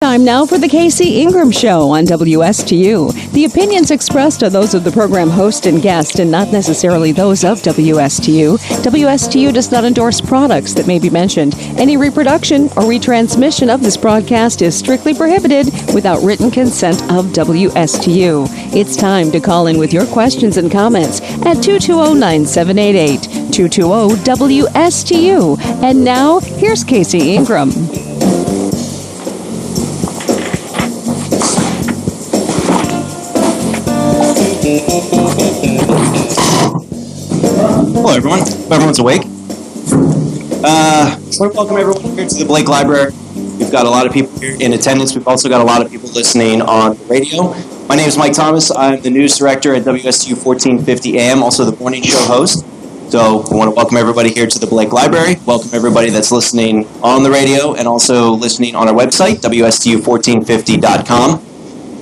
Time now for the Casey Ingram Show on WSTU. The opinions expressed are those of the program host and guest and not necessarily those of WSTU. WSTU does not endorse products that may be mentioned. Any reproduction or retransmission of this broadcast is strictly prohibited without written consent of WSTU. It's time to call in with your questions and comments at 220-9788, 220-WSTU. And now, here's Casey Ingram. Hello, everyone. Hope everyone's awake. I want to welcome everyone here to the Blake Library. We've got a lot of people here in attendance. We've also got a lot of people listening on the radio. My name is Mike Thomas. I'm the news director at WSTU 1450 AM, also the morning show host. So I want to welcome everybody here to the Blake Library. Welcome everybody that's listening on the radio and also listening on our website, WSTU1450.com.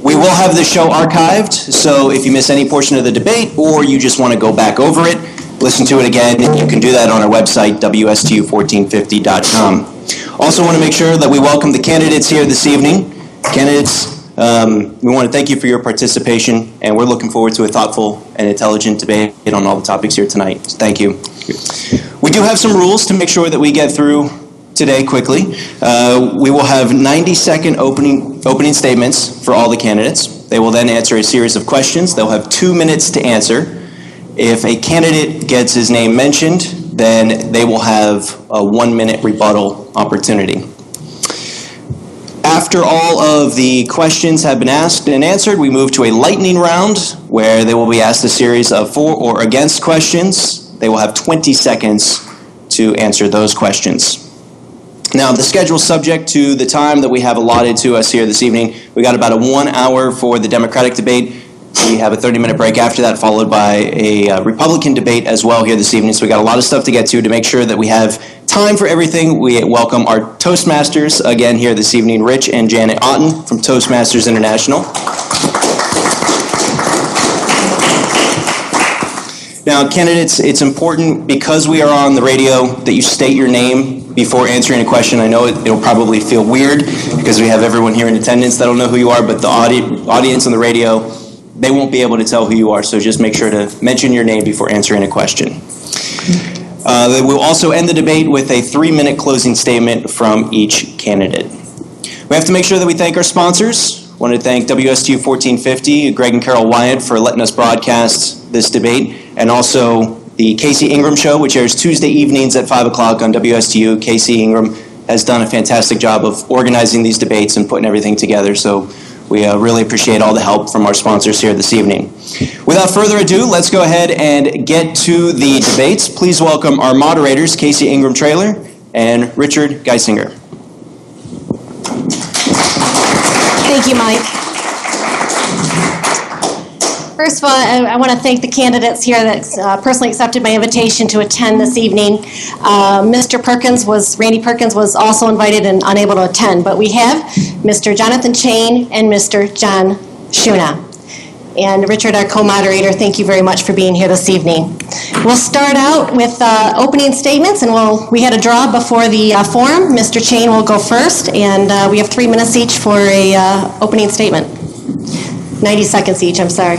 We will have the show archived, so if you miss any portion of the debate or you just want to go back over it, listen to it again, you can do that on our website, WSTU1450.com. Also want to make sure that we welcome the candidates here this evening. Candidates, we want to thank you for your participation, and we're looking forward to a thoughtful and intelligent debate on all the topics here tonight. Thank you. We do have some rules to make sure that we get through today quickly. We will have 90-second opening statements for all the candidates. They will then answer a series of questions. They'll have 2 minutes to answer. If a candidate gets his name mentioned, then they will have a 1-minute rebuttal opportunity. After all of the questions have been asked and answered, we move to a lightning round where they will be asked a series of for or against questions. They will have 20 seconds to answer those questions. Now, the schedule is subject to the time that we have allotted to us here this evening. We got about a 1 hour for the Democratic debate. We have a 30-minute break after that, followed by a Republican debate as well here this evening. So we got a lot of stuff to get to make sure that we have time for everything. We welcome our Toastmasters again here this evening, Rich and Janet Otten from Toastmasters International. Now, candidates, it's important because we are on the radio that you state your name before answering a question. I know it'll probably feel weird because we have everyone here in attendance that'll know who you are, but the audience on the radio, they won't be able to tell who you are, so just make sure to mention your name before answering a question. We'll also end the debate with a 3-minute closing statement from each candidate. We have to make sure that we thank our sponsors. I want to thank WSTU 1450, Greg and Carol Wyatt, for letting us broadcast this debate, and also the Casey Ingram Show, which airs Tuesday evenings at 5 o'clock on WSTU. Casey Ingram has done a fantastic job of organizing these debates and putting everything together, so we really appreciate all the help from our sponsors here this evening. Without further ado, let's go ahead and get to the debates. Please welcome our moderators, Casey Ingram Traylor and Richard Geisinger. Thank you, Mike. First of all, I want to thank the candidates here that personally accepted my invitation to attend this evening. Randy Perkins was also invited and unable to attend, but we have Mr. Jonathan Chain and Mr. John Shuna. And Richard, our co-moderator, thank you very much for being here this evening. We'll start out with opening statements, and we had a draw before the forum. Mr. Chain will go first, and we have 3 minutes each for a opening statement. 90 seconds each, I'm sorry.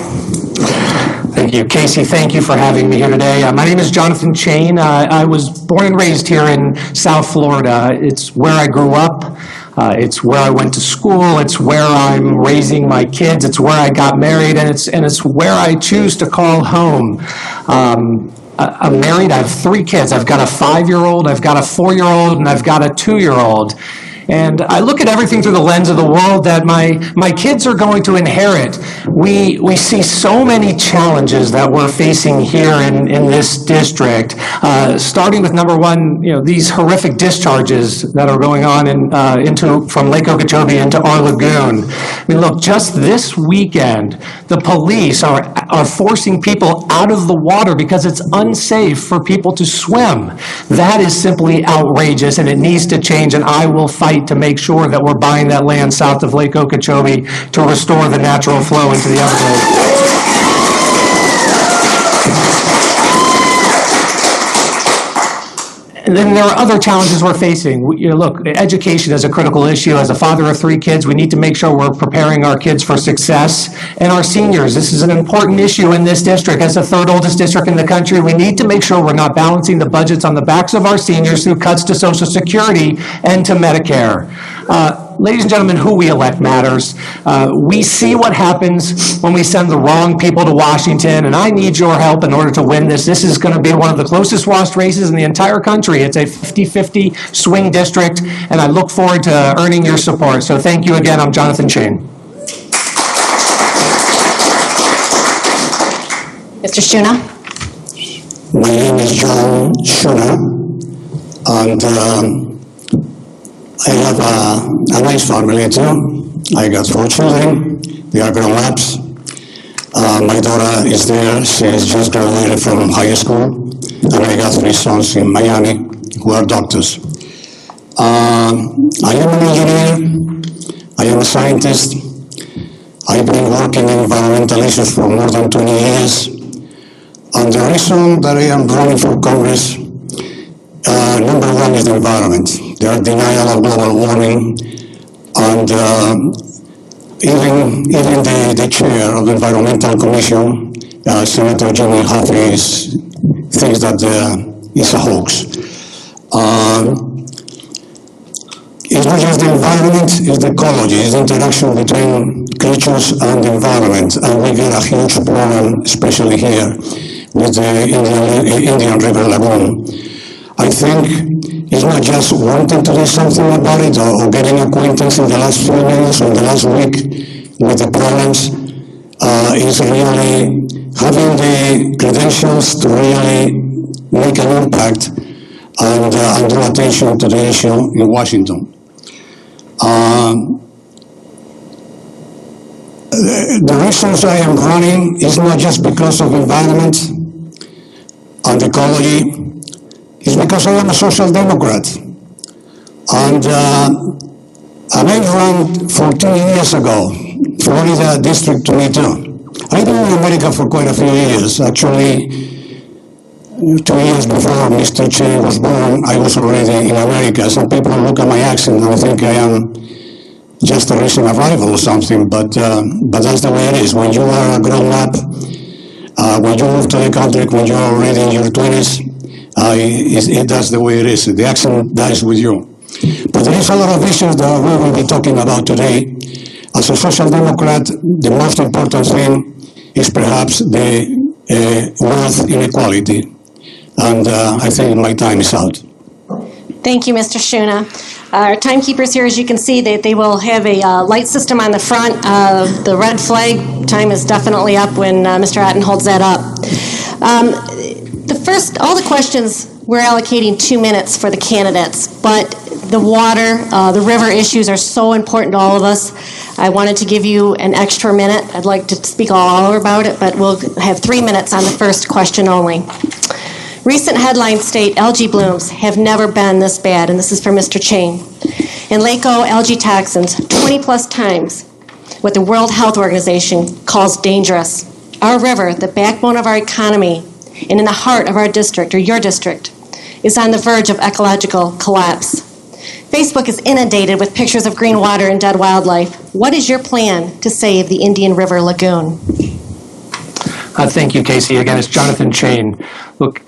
Thank you, Casey. Thank you for having me here today. My name is Jonathan Chain. I was born and raised here in South Florida. It's where I grew up. It's where I went to school. It's where I'm raising my kids. It's where I got married, and it's where I choose to call home. I'm married. I have 3 kids. I've got a 5-year-old, I've got a 4-year-old, and I've got a 2-year-old. And I look at everything through the lens of the world that my kids are going to inherit. We see so many challenges that we're facing here in this district, starting with number one, these horrific discharges that are going on from Lake Okeechobee into our lagoon. I mean, look, just this weekend, the police are forcing people out of the water because it's unsafe for people to swim. That is simply outrageous, and it needs to change, and I will fight to make sure that we're buying that land south of Lake Okeechobee to restore the natural flow into the Everglades. And then there are other challenges we're facing. Look, education is a critical issue. As a father of 3 kids, we need to make sure we're preparing our kids for success. And our seniors, this is an important issue in this district. As the 3rd oldest district in the country, we need to make sure we're not balancing the budgets on the backs of our seniors through cuts to Social Security and to Medicare. Ladies and gentlemen, who we elect matters. We see what happens when we send the wrong people to Washington, and I need your help in order to win this. This is going to be one of the closest washed races in the entire country. It's a 50-50 swing district, and I look forward to earning your support. So thank you again. I'm Jonathan Chain. Mr. Shuna? My name is John Shuna, and I have a nice family too. I got 4 children. They are grown-ups. My daughter is there. She has just graduated from high school. And I got 3 sons in Miami who are doctors. I am an engineer. I am a scientist. I've been working in environmental issues for more than 20 years. And the reason that I am running for Congress, number 1 is the environment. Their denial of global warming, and even the chair of the Environmental Commission, Senator Jimmy Hoffman, thinks that it's a hoax. It's not just the environment, it's the ecology, it's the interaction between creatures and the environment, and we get a huge problem, especially here, with the Indian River Lagoon. I think it's not just wanting to do something about it or getting acquaintance in the last few minutes or the last week with the problems. It's really having the credentials to really make an impact and draw attention to the issue in Washington. The reasons I am running is not just because of environment and ecology. It's because I am a social democrat. And I ran 14 years ago, Florida District 22. I've been in America for quite a few years. Actually, 2 years before Mr. Che was born, I was already in America. Some people look at my accent and think I am just a recent arrival or something, but that's the way it is. When you are a grown up, when you move to the country, when you're already in your 20s, that's the way it is. The accent dies with you. But there is a lot of issues that we will be talking about today. As a social democrat, the most important thing is perhaps the wealth inequality. And I think my time is out. Thank you, Mr. Shuna. Our timekeepers here, as you can see, they will have a light system on the front. The red flag time is definitely up when Mr. Otten holds that up. All the questions, we're allocating 2 minutes for the candidates, but the water, the river issues are so important to all of us. I wanted to give you an extra minute. I'd like to speak all over about it, but we'll have 3 minutes on the first question only. Recent headlines state algae blooms have never been this bad, and this is for Mr. Chain. In Lako, algae toxins 20 plus times what the World Health Organization calls dangerous. Our river, the backbone of our economy, and in the heart of our district, or your district, is on the verge of ecological collapse. Facebook is inundated with pictures of green water and dead wildlife. What is your plan to save the Indian River Lagoon? Thank you, Casey. Again, it's Jonathan Chain. Look,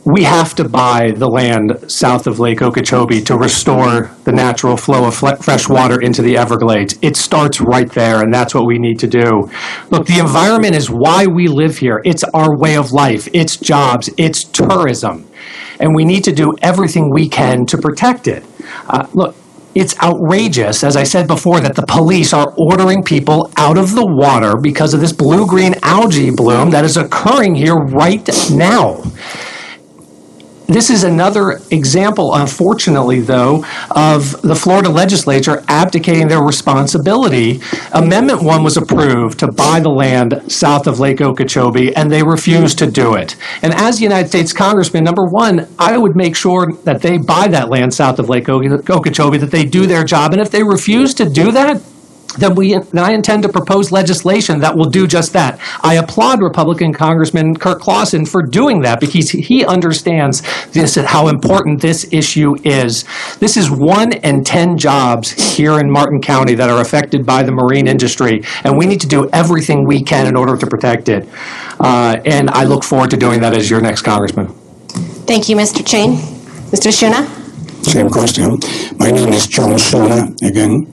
we have to buy the land south of Lake Okeechobee to restore the natural flow of fresh water into the Everglades. It starts right there, and that's what we need to do. Look, the environment is why we live here. It's our way of life. It's jobs. It's tourism. And we need to do everything we can to protect it. Look, it's outrageous, as I said before, that the police are ordering people out of the water because of this blue-green algae bloom that is occurring here right now. This is another example, unfortunately, though, of the Florida legislature abdicating their responsibility. Amendment 1 was approved to buy the land south of Lake Okeechobee, and they refused to do it. And as United States Congressman, number 1, I would make sure that they buy that land south of Lake Okeechobee, that they do their job. And if they refuse to do that, then I intend to propose legislation that will do just that. I applaud Republican Congressman Kirk Clausen for doing that because he understands how important this issue is. This is 1 in 10 jobs here in Martin County that are affected by the marine industry, and we need to do everything we can in order to protect it. And I look forward to doing that as your next congressman. Thank you, Mr. Chain. Mr. Shuna? Same question. My name is John Shuna again.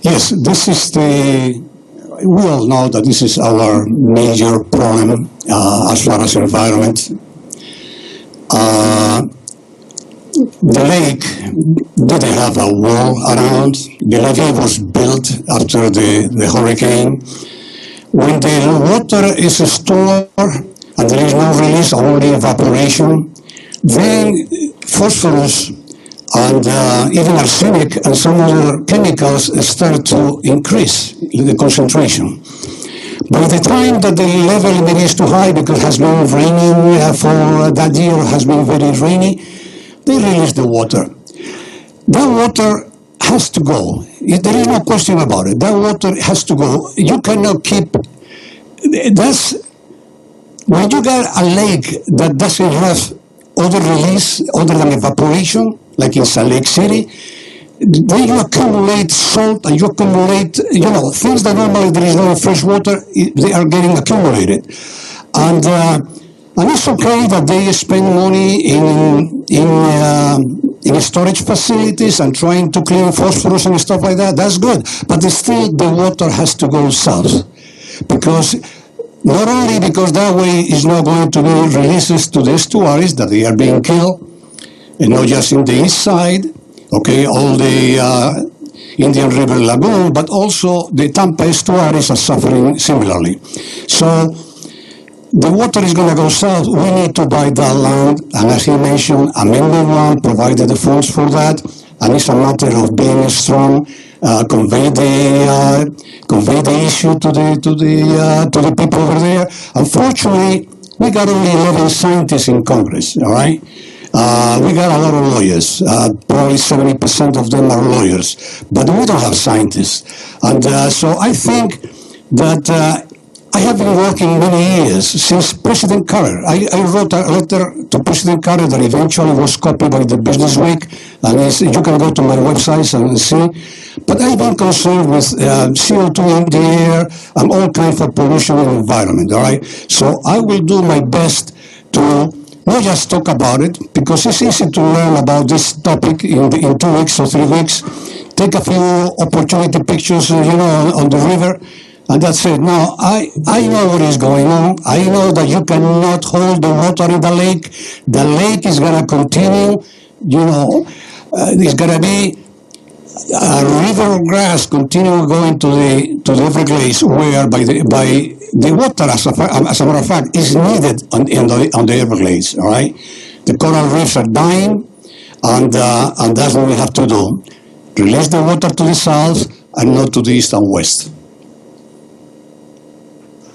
Yes, this is we all know that this is our major problem as far as environment. The lake didn't have a wall around. The lake was built after the hurricane. When the water is stored and there is no release, only evaporation, then phosphorus and even arsenic and some other chemicals start to increase the concentration. By the time that the level is too high because it has been raining for that year, has been very rainy, they release the water. That water has to go. There is no question about it. That water has to go. You cannot keep, when you got a lake that doesn't have other release other than evaporation, like in Salt Lake City, then you accumulate salt and you accumulate, things that normally there is no fresh water, they are getting accumulated. And it's okay that they spend money in storage facilities and trying to clean phosphorus and stuff like that. That's good. But still, the water has to go south. Because not only because that way is not going to be releases to the estuaries that they are being killed, and not just in the east side, okay, all the Indian River Lagoon, but also the Tampa estuaries are suffering similarly. So the water is going to go south. We need to buy that land, and as he mentioned, Amendment 1 provided the funds for that, and it's a matter of being strong, convey the issue to the people over there. Unfortunately, we got only 11 scientists in Congress. All right. We got a lot of lawyers, probably 70% of them are lawyers, but we don't have scientists. And so I think that I have been working many years since President Carter. I wrote a letter to President Carter that eventually was copied by the Business Week, and you can go to my website and see. But I've been concerned with CO2 in the air and all kinds of pollution in the environment, all right? So I will do my best to not just talk about it, because it's easy to learn about this topic in 2 weeks or 3 weeks. Take a few opportunity pictures, on the river, and that's it. Now, I know what is going on. I know that you cannot hold the water in the lake. The lake is going to continue, there's going to be a river of grass continue going to the Everglades, where by the water, as a matter of fact, is needed on the Everglades. All right, the coral reefs are dying, and that's what we have to do: release the water to the south and not to the east and west.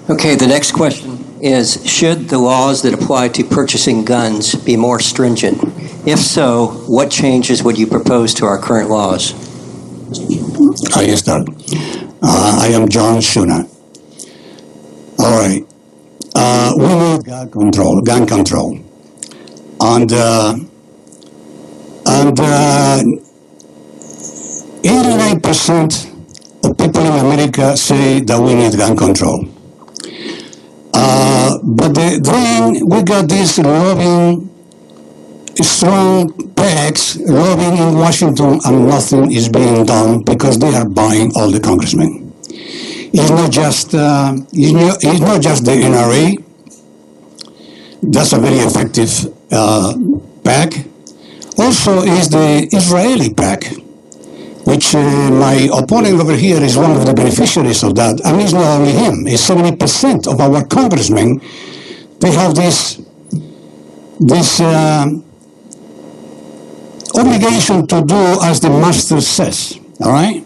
Okay, the next question is: should the laws that apply to purchasing guns be more stringent? If so, what changes would you propose to our current laws? I start. I am John Shuna. All right. We need gun control. And 89% of people in America say that we need gun control. But then we got this lobbying, strong PACs lobbying in Washington, and nothing is being done because they are buying all the congressmen. It's not just the NRA. That's a very effective PAC. Also is the Israeli PAC, which my opponent over here is one of the beneficiaries of that. And it's not only him, it's 70% of our congressmen. They have this obligation to do as the master says, all right?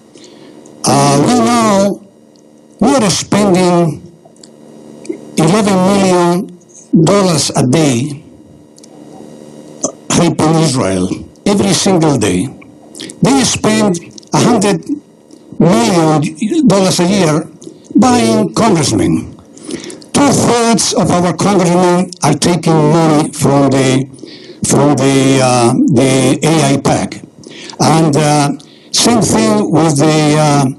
We are spending $11 million a day helping Israel every single day. They spend $100 million dollars a year buying congressmen. 2/3 of our congressmen are taking money from the AIPAC, and same thing with the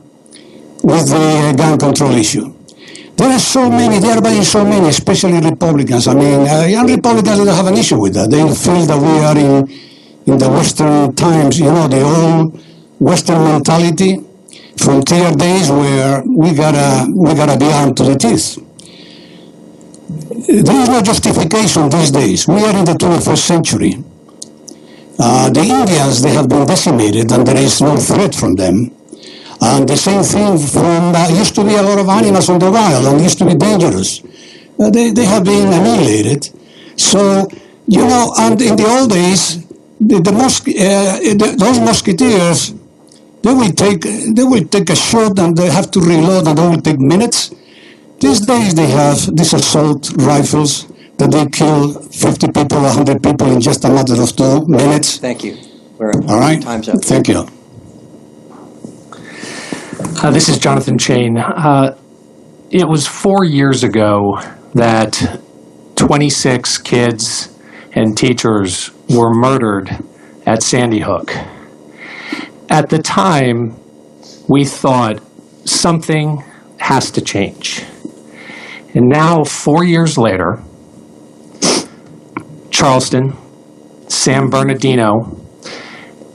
gun control issue. There are so many, they are buying so many, especially Republicans. I mean, young Republicans don't have an issue with that. They feel that we are in the Western times, you know, the old Western mentality, frontier days where we gotta be armed to the teeth. There is no justification these days. We are in the 21st century. The Indians, they have been decimated and there is no threat from them. And the same thing from, used to be a lot of animals on the wild and used to be dangerous. They have been annihilated. So, you know, and in the old days, those musketeers, they will take a shot and they have to reload and they will take minutes. These days they have these assault rifles that they kill 50 people, 100 people in just a matter of 2 minutes. Thank you. All right? Time's up. Thank you. This is Jonathan Chain. It was 4 years ago that 26 kids and teachers were murdered at Sandy Hook. At the time, we thought something has to change. And now, 4 years later, Charleston, San Bernardino,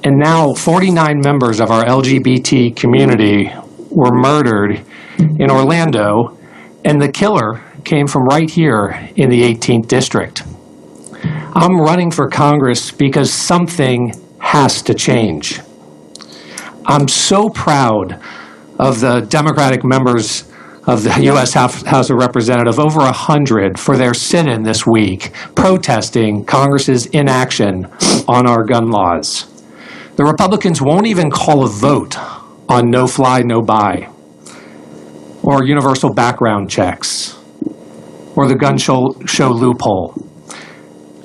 and now 49 members of our LGBT community were murdered in Orlando, and the killer came from right here in the 18th District. I'm running for Congress because something has to change. I'm so proud of the Democratic members of the U.S. House of Representatives, over 100, for their sit-in this week, protesting Congress's inaction on our gun laws. The Republicans won't even call a vote on no-fly, no-buy, or universal background checks, or the gun show loophole.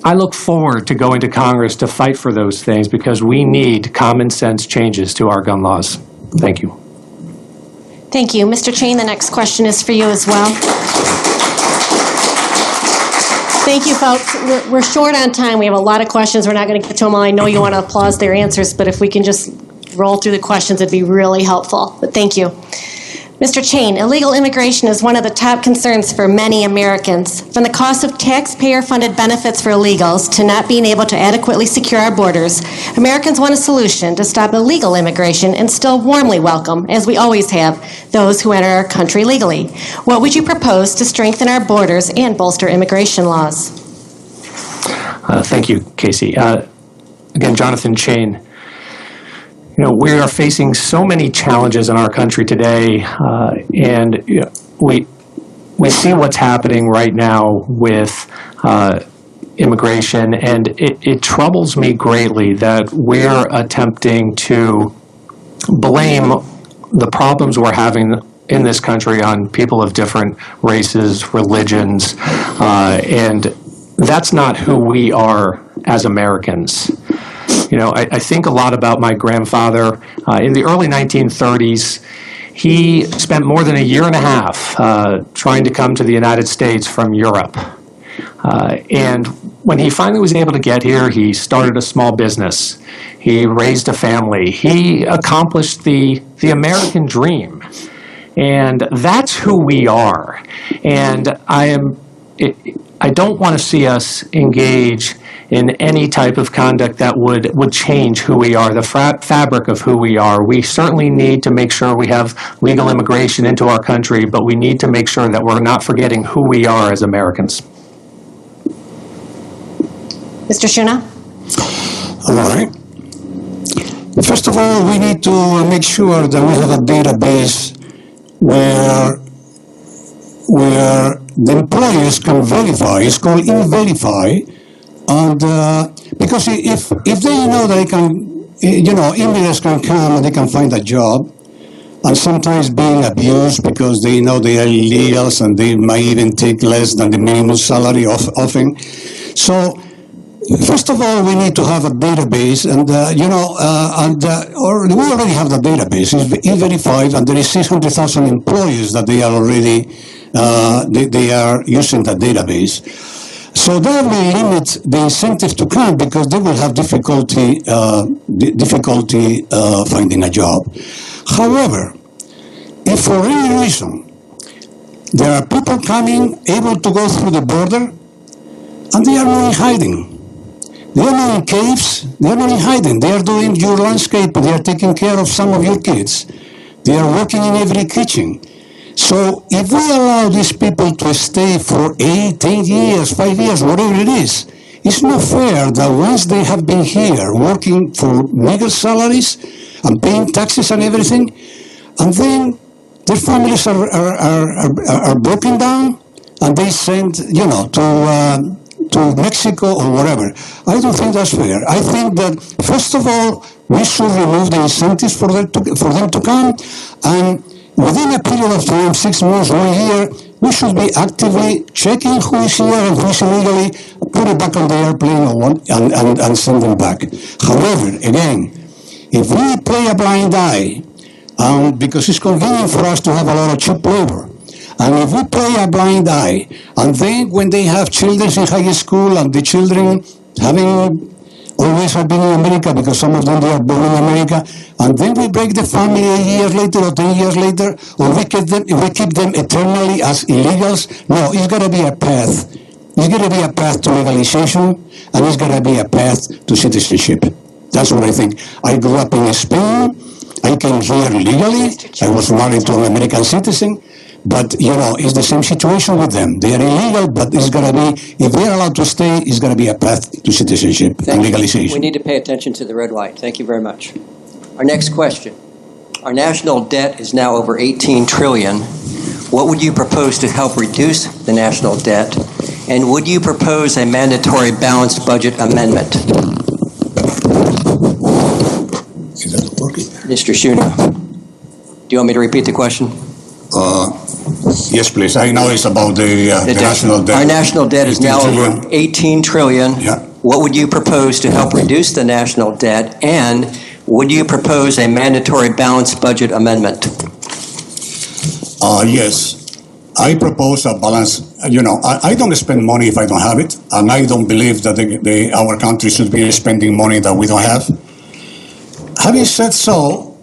I look forward to going to Congress to fight for those things because we need common sense changes to our gun laws. Thank you. Thank you. Mr. Chain, the next question is for you as well. Thank you, folks. We're short on time. We have a lot of questions. We're not going to get to them all. I know you want to applaud their answers, but if we can just roll through the questions, it'd be really helpful. But thank you. Mr. Chain, illegal immigration is one of the top concerns for many Americans. From the cost of taxpayer-funded benefits for illegals to not being able to adequately secure our borders, Americans want a solution to stop illegal immigration and still warmly welcome, as we always have, those who enter our country legally. What would you propose to strengthen our borders and bolster immigration laws? Thank you, Casey. Again, Jonathan Chain. You know, we are facing so many challenges in our country today, and you know, we see what's happening right now with immigration, and it troubles me greatly that we're attempting to blame the problems we're having in this country on people of different races, religions, and that's not who we are as Americans. You know, I think a lot about my grandfather. In the early 1930s, he spent more than a year and a half trying to come to the United States from Europe. And when he finally was able to get here, he started a small business. He raised a family. He accomplished the American dream. And that's who we are. And I don't want to see us engage in any type of conduct that would change who we are, the fabric of who we are. We certainly need to make sure we have legal immigration into our country, but we need to make sure that we're not forgetting who we are as Americans. Mr. Shuna? All right. First of all, we need to make sure that we have a database where the employers can verify. It's called e-verify. And because if they know that they can, you know, immigrants can come and they can find a job, and sometimes being abused because they know they are illegals and they might even take less than the minimum salary often. So First of all, we need to have a database, and or we already have the database. It's E-Verify, and there is 600,000 employees that they are already they are using the database. So that will limit the incentive to come because they will have difficulty finding a job. However, if for any reason there are people coming able to go through the border, and they are not in hiding. They are not in caves, they are not in hiding. They are doing your landscape, they are taking care of some of your kids. They are working in every kitchen. So if we allow these people to stay for 8, 10 years, 5 years, whatever it is, it's not fair that once they have been here working for meager salaries and paying taxes and everything, and then their families are broken down and they send, to Mexico or whatever. I don't think that's fair. I think that, first of all, we should remove the incentives for them to come, and within a period of time, 6 months, 1 year, we should be actively checking who is here and who is illegally, put it back on the airplane and send them back. However, again, if we play a blind eye, because it's convenient for us to have a lot of cheap labor, and if we play a blind eye, and then when they have children in high school, and the children always have been in America, because some of them they are born in America, and then we break the family a year later or 10 years later, or we keep them eternally as illegals. No, it's got to be a path. It's got to be a path to legalization, and it's got to be a path to citizenship. That's what I think. I grew up in Spain. I came here legally. I was married to an American citizen. But, it's the same situation with them. They are illegal, but it's going to be, if they're allowed to stay, it's going to be a path to citizenship and legalization. We need to pay attention to the red light. Thank you very much. Our next question. Our national debt is now over $18 trillion. What would you propose to help reduce the national debt? And would you propose a mandatory balanced budget amendment? Is that working? Mr. Shuna, do you want me to repeat the question? Yes, please. I know it's about the national debt. Our national debt is now over $18 trillion. Yeah. What would you propose to help reduce the national debt? And would you propose a mandatory balanced budget amendment? Yes. I propose a balance. I don't spend money if I don't have it, and I don't believe that our country should be spending money that we don't have. Having said so,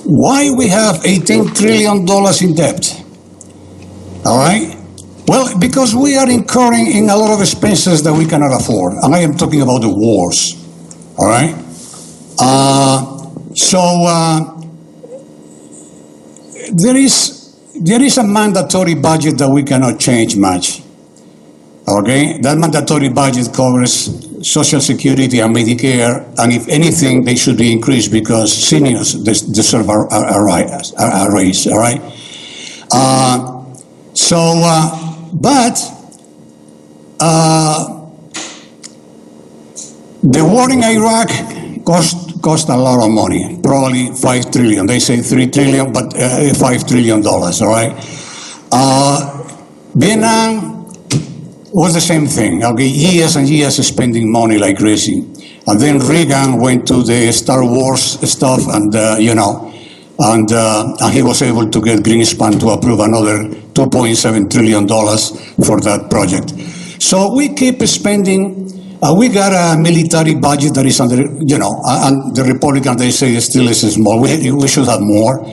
why we have $18 trillion in debt? All right? Well, because we are incurring in a lot of expenses that we cannot afford. And I am talking about the wars. All right? There is a mandatory budget that we cannot change much. Okay? That mandatory budget covers Social Security and Medicare, and if anything, they should be increased because seniors deserve a raise, all right? The war in Iraq cost a lot of money, probably $5 trillion. They say $3 trillion, but $5 trillion, all right? Vietnam was the same thing. Okay, years and years spending money like crazy, and then Reagan went to the Star Wars stuff, and and he was able to get Greenspan to approve another $2.7 trillion for that project. So we keep spending. We got a military budget that is under, and the Republicans, they say it still is small. We should have more.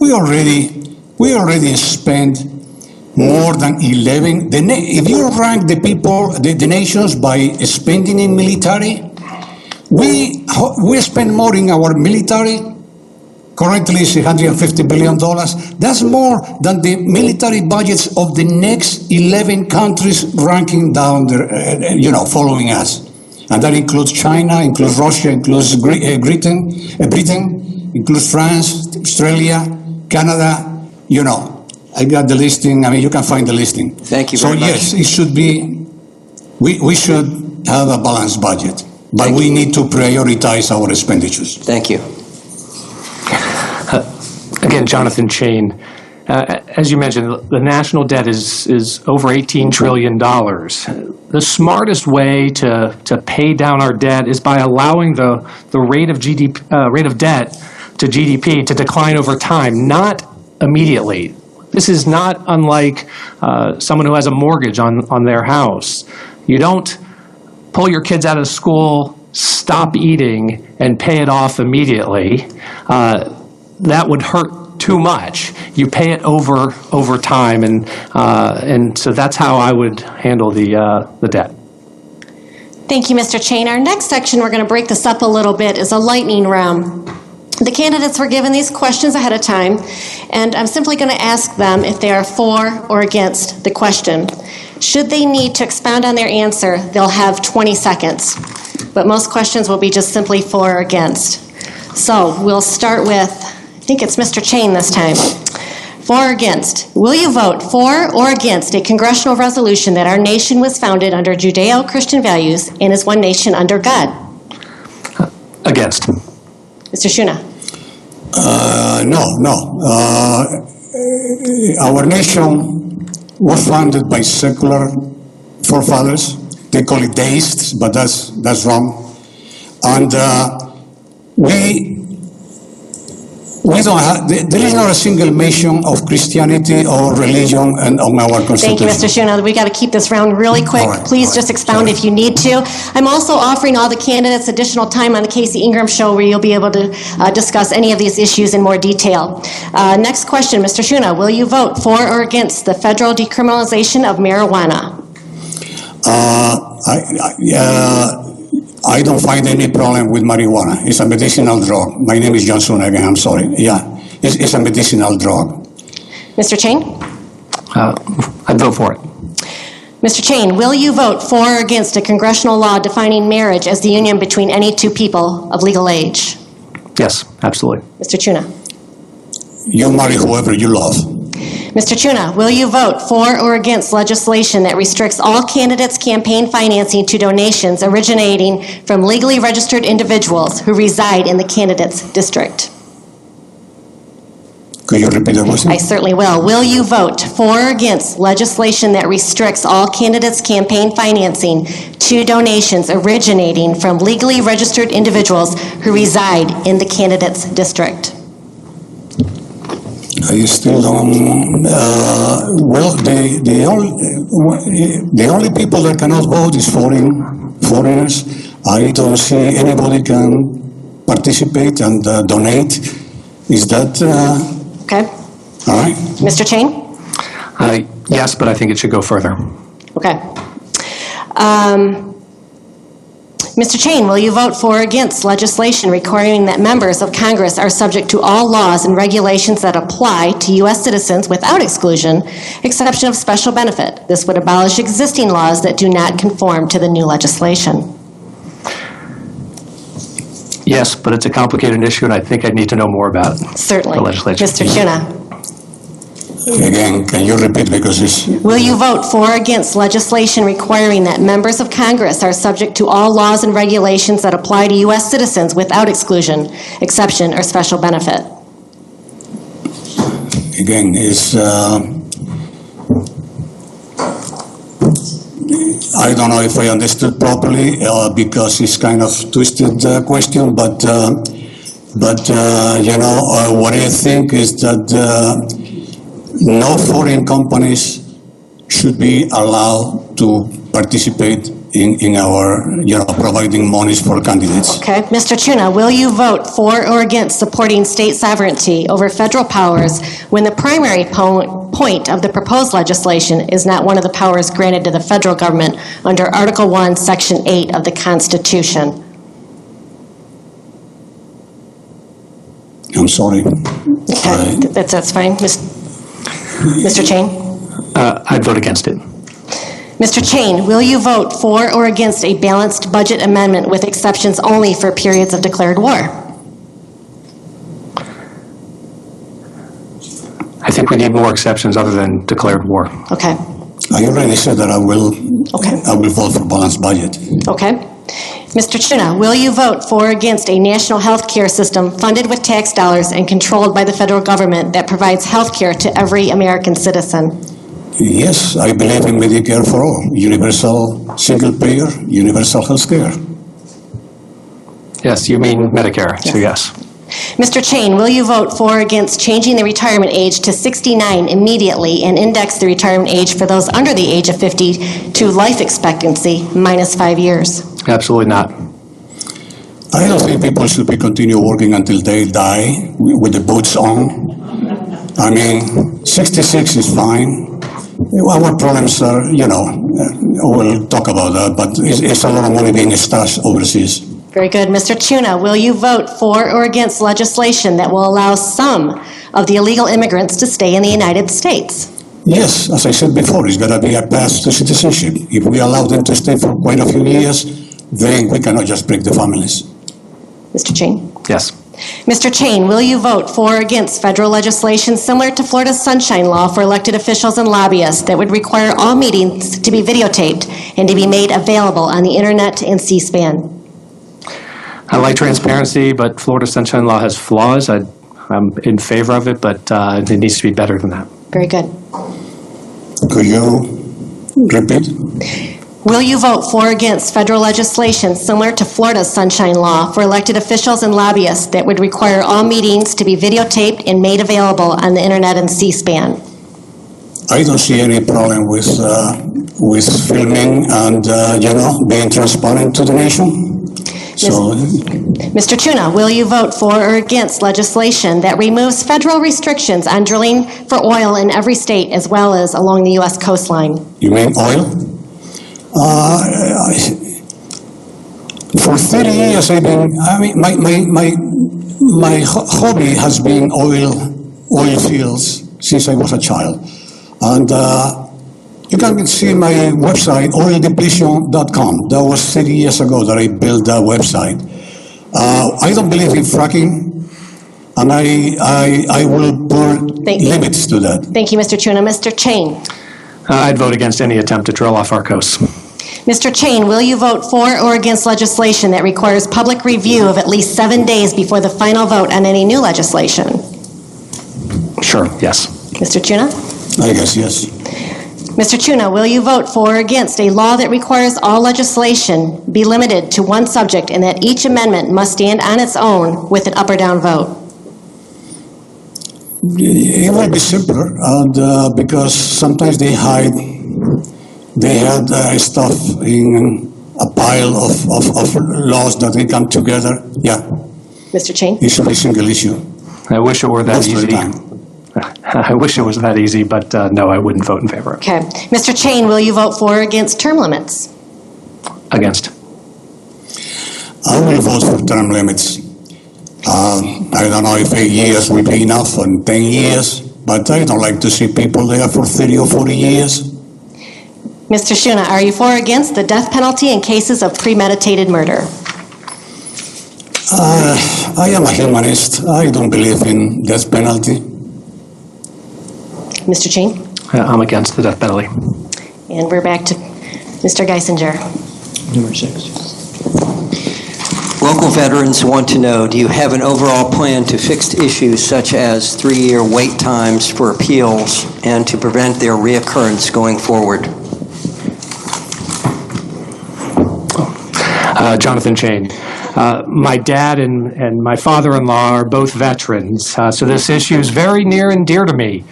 We already spend more than 11. If you rank the people, the nations by spending in military, we spend more in our military. Currently, it's $150 billion. That's more than the military budgets of the next 11 countries ranking down there, following us. And that includes China, includes Russia, includes Britain, includes France, Australia, Canada, I got the listing. I mean, you can find the listing. Thank you very much. So yes, it should be, we should have a balanced budget, but we need to prioritize our expenditures. Thank you. Again, Jonathan Chain. As you mentioned, the national debt is over $18 trillion. The smartest way to pay down our debt is by allowing the rate of debt to GDP to decline over time, not immediately. This is not unlike someone who has a mortgage on their house. You don't pull your kids out of school, stop eating, and pay it off immediately. That would hurt too much. You pay it over time, and so that's how I would handle the debt. Thank you, Mr. Chain. Our next section, we're going to break this up a little bit, is a lightning round. The candidates were given these questions ahead of time, and I'm simply going to ask them if they are for or against the question. Should they need to expound on their answer, they'll have 20 seconds. But most questions will be just simply for or against. So we'll start with, I think it's Mr. Chain this time. For or against, will you vote for or against a congressional resolution that our nation was founded under Judeo-Christian values and is one nation under God? Against. Mr. Shuna? No. Our nation was founded by secular forefathers. They call it deists, but that's wrong. And we don't have, there is not a single mention of Christianity or religion and on our Constitution. Thank you, Mr. Shuna. We got to keep this round really quick. Please just expound if you need to. I'm also offering all the candidates additional time on the Casey Ingram Show where you'll be able to discuss any of these issues in more detail. Next question, Mr. Shuna. Will you vote for or against the federal decriminalization of marijuana? I don't find any problem with marijuana. It's a medicinal drug. My name is John Shuna again, I'm sorry. Yeah, it's a medicinal drug. Mr. Chain? I'd vote for it. Mr. Chain, will you vote for or against a congressional law defining marriage as the union between any two people of legal age? Yes, absolutely. Mr. Tuna? You marry whoever you love. Mr. Tuna, will you vote for or against legislation that restricts all candidates' campaign financing to donations originating from legally registered individuals who reside in the candidate's district? Could you repeat the question? I certainly will. Will you vote for or against legislation that restricts all candidates' campaign financing to donations originating from legally registered individuals who reside in the candidate's district? I still don't. Well, the only people that cannot vote is foreigners. I don't see anybody can participate and donate. Is that Okay. all right? Mr. Chain? Yes, but I think it should go further. Okay. Mr. Chain, will you vote for or against legislation requiring that members of Congress are subject to all laws and regulations that apply to U.S. citizens without exclusion, exception of special benefit? This would abolish existing laws that do not conform to the new legislation. Yes, but it's a complicated issue, and I think I'd need to know more about Certainly. the legislation. Mr. Tuna? Again, can you repeat because it's... Will you vote for or against legislation requiring that members of Congress are subject to all laws and regulations that apply to U.S. citizens without exclusion, exception, or special benefit? Again, it's... I don't know if I understood properly because it's kind of twisted question, but you know, what I think is that no foreign companies should be allowed to participate in our, you know, providing monies for candidates. Okay. Mr. Tuna, will you vote for or against supporting state sovereignty over federal powers when the primary point of the proposed legislation is not one of the powers granted to the federal government under Article 1, Section 8 of the Constitution? I'm sorry. Okay. That's fine. Mr. Chain? I'd vote against it. Mr. Chain, will you vote for or against a balanced budget amendment with exceptions only for periods of declared war? I think we need more exceptions other than declared war. Okay. I already said that I will Okay. vote for balanced budget. Okay. Mr. Chuna, will you vote for or against a national health care system funded with tax dollars and controlled by the federal government that provides health care to every American citizen? Yes, I believe in Medicare for all, universal single payer, universal health care. Yes, you mean Medicare, so yes. Mr. Chain, will you vote for or against changing the retirement age to 69 immediately and index the retirement age for those under the age of 50 to life expectancy minus 5 years? Absolutely not. I don't think people should be continue working until they die with the boots on. I mean, 66 is fine. Our problems are, we'll talk about that, but it's a lot of money being stashed overseas. Very good. Mr. Chuna, will you vote for or against legislation that will allow some of the illegal immigrants to stay in the United States? Yes, as I said before, it's got to be a path to citizenship. If we allow them to stay for quite a few years, then we cannot just break the families. Mr. Chain? Yes. Mr. Chain, will you vote for or against federal legislation similar to Florida's Sunshine Law for elected officials and lobbyists that would require all meetings to be videotaped and to be made available on the internet and C-SPAN? I like transparency, but Florida Sunshine Law has flaws. I'm in favor of it, but it needs to be better than that. Very good. Could you repeat? Will you vote for or against federal legislation similar to Florida's Sunshine Law for elected officials and lobbyists that would require all meetings to be videotaped and made available on the internet and C-SPAN? I don't see any problem with filming and, being transparent to the nation. So, Mr. Chuna, will you vote for or against legislation that removes federal restrictions on drilling for oil in every state as well as along the U.S. coastline? you mean oil? For 30 years, my hobby has been oil fields since I was a child. And you can see my website, oildepletion.com. That was 30 years ago that I built that website. I don't believe in fracking, and I will put limits to that. Thank you, Mr. Chuna. Mr. Chain. I'd vote against any attempt to drill off our coast. Mr. Chain, will you vote for or against legislation that requires public review of at least 7 days before the final vote on any new legislation? Sure, yes. Mr. Chuna? I guess yes. Mr. Chuna, will you vote for or against a law that requires all legislation be limited to one subject and that each amendment must stand on its own with an up or down vote? It will be simpler, and because sometimes they had stuff in a pile of laws that they come together. Yeah, Mr. Chain? it should be single issue. I wish it were that Most of the easy. time. I wish it was that easy, but no, I wouldn't vote in favor of it. Okay. Mr. Chain, will you vote for or against term limits? Against. I will vote for term limits. I don't know if 8 years will be enough, or 10 years, but I don't like to see people there for 30 or 40 years. Mr. Chuna, are you for or against the death penalty in cases of premeditated murder? I am a humanist. I don't believe in death penalty. Mr. Chain? I'm against the death penalty. And we're back to Mr. Geisinger. Number 6. Local veterans want to know, do you have an overall plan to fix issues such as 3-year wait times for appeals and to prevent their reoccurrence going forward? Jonathan Chain. My dad and my father-in-law are both veterans, so this issue is very near and dear to me.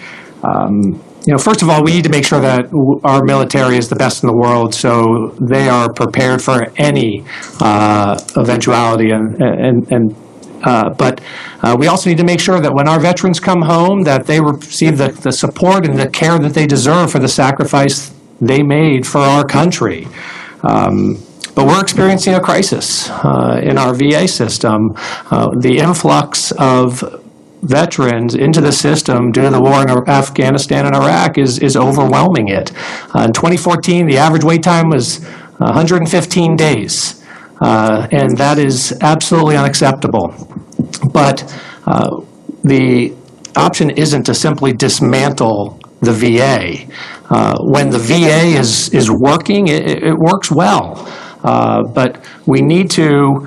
First of all, we need to make sure that our military is the best in the world, so they are prepared for any eventuality. But we also need to make sure that when our veterans come home, that they receive the support and the care that they deserve for the sacrifice they made for our country. But we're experiencing a crisis in our VA system. The influx of veterans into the system due to the war in Afghanistan and Iraq is overwhelming it. In 2014, the average wait time was 115 days, and that is absolutely unacceptable. But the option isn't to simply dismantle the VA. When the VA is working, it works well. but we need to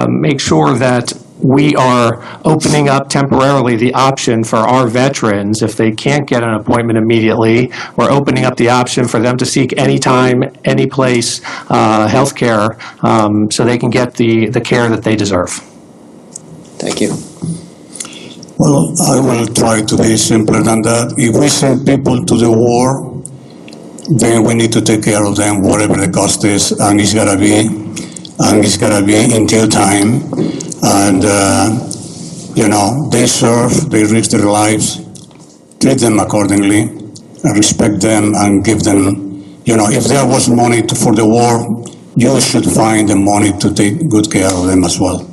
make sure that we are opening up temporarily the option for our veterans, if they can't get an appointment immediately, we're opening up the option for them to seek anytime, any place, health care, so they can get the care that they deserve. Thank you. Well, I will try to be simpler than that. If we send people to the war, then we need to take care of them, whatever the cost is, and it's gotta be in due time. And, they serve, they risk their lives, treat them accordingly, and respect them, and give them, if there was money for the war, you should find the money to take good care of them as well.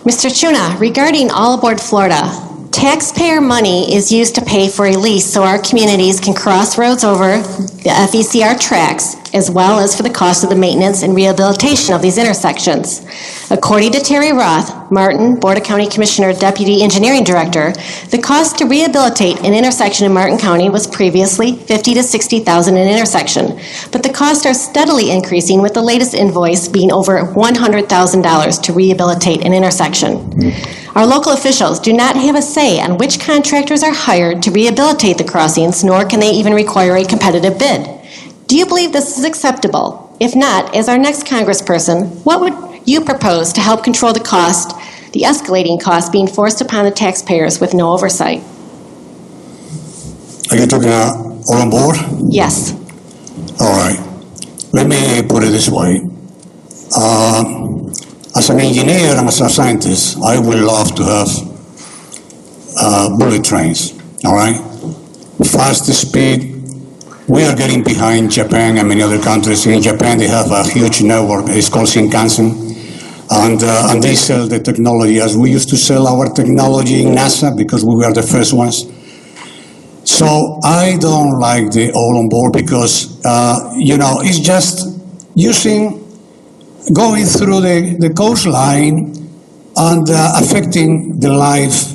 Mr. Chuna, regarding All Aboard Florida, taxpayer money is used to pay for a lease so our communities can cross roads over the FECR tracks, as well as for the cost of the maintenance and rehabilitation of these intersections. According to Terry Roth, Martin, Board of County Commissioner, Deputy Engineering Director, the cost to rehabilitate an intersection in Martin County was previously $50,000 to $60,000 an intersection, but the costs are steadily increasing, with the latest invoice being over $100,000 to rehabilitate an intersection. Our local officials do not have a say on which contractors are hired to rehabilitate the crossings, nor can they even require a competitive bid. Do you believe this is acceptable? If not, as our next congressperson, what would you propose to help control the escalating cost being forced upon the taxpayers with no oversight? Are you talking all on board? Yes. All right. Let me put it this way. As an engineer and as a scientist, I would love to have bullet trains, all right? Fast speed. We are getting behind Japan and many other countries. In Japan, they have a huge network. It's called Shinkansen. And they sell the technology as we used to sell our technology in NASA, because we were the first ones. So I don't like the all on board, because, it's just going through the coastline and affecting the life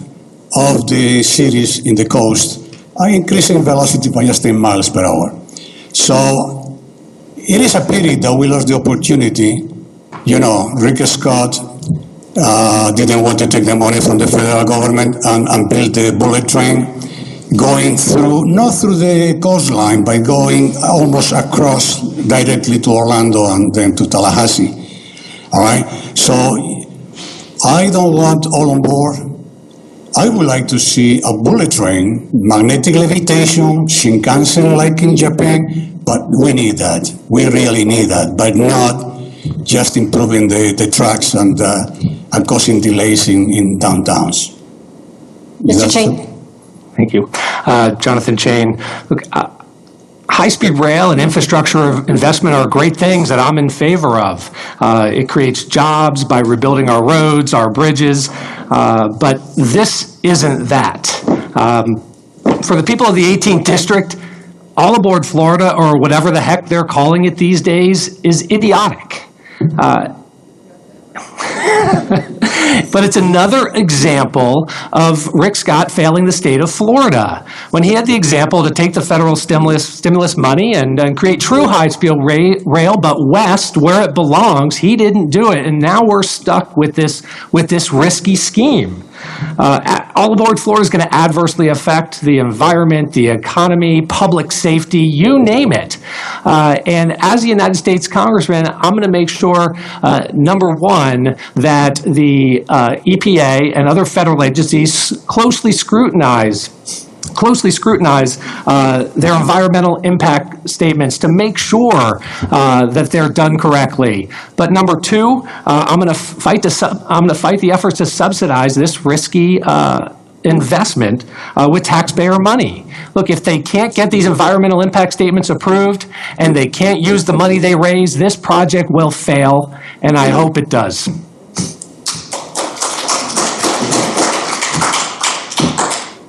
of the cities in the coast, increasing velocity by just 10 miles per hour. So it is a pity that we lost the opportunity. Rick Scott didn't want to take the money from the federal government and build the bullet train, going through, not through the coastline, but going almost across directly to Orlando and then to Tallahassee. All right? So I don't want all on board. I would like to see a bullet train, magnetic levitation, Shinkansen like in Japan, but we need that. We really need that, but not just improving the tracks and causing delays in downtowns. Mr. Chain? Thank you. Jonathan Chain. Look, high-speed rail and infrastructure investment are great things that I'm in favor of. It creates jobs by rebuilding our roads, our bridges, but this isn't that. For the people of the 18th District, All Aboard Florida, or whatever the heck they're calling it these days, is idiotic. But it's another example of Rick Scott failing the state of Florida. When he had the example to take the federal stimulus money and create true high-speed rail, but west, where it belongs, he didn't do it. And now we're stuck with this risky scheme. All Aboard Florida is going to adversely affect the environment, the economy, public safety, you name it. And as a United States Congressman, I'm going to make sure, number one, that the EPA and other federal agencies closely scrutinize their environmental impact statements to make sure that they're done correctly. But number two, I'm going to fight the efforts to subsidize this risky investment with taxpayer money. Look, if they can't get these environmental impact statements approved and they can't use the money they raise, this project will fail, and I hope it does.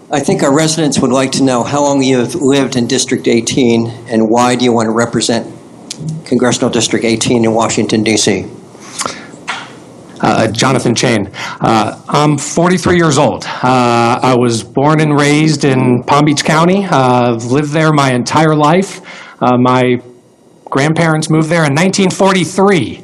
I think our residents would like to know how long you have lived in District 18 and why do you want to represent Congressional District 18 in Washington, D.C.? Jonathan Chain. I'm 43 years old. I was born and raised in Palm Beach County. I've lived there my entire life. My grandparents moved there in 1943.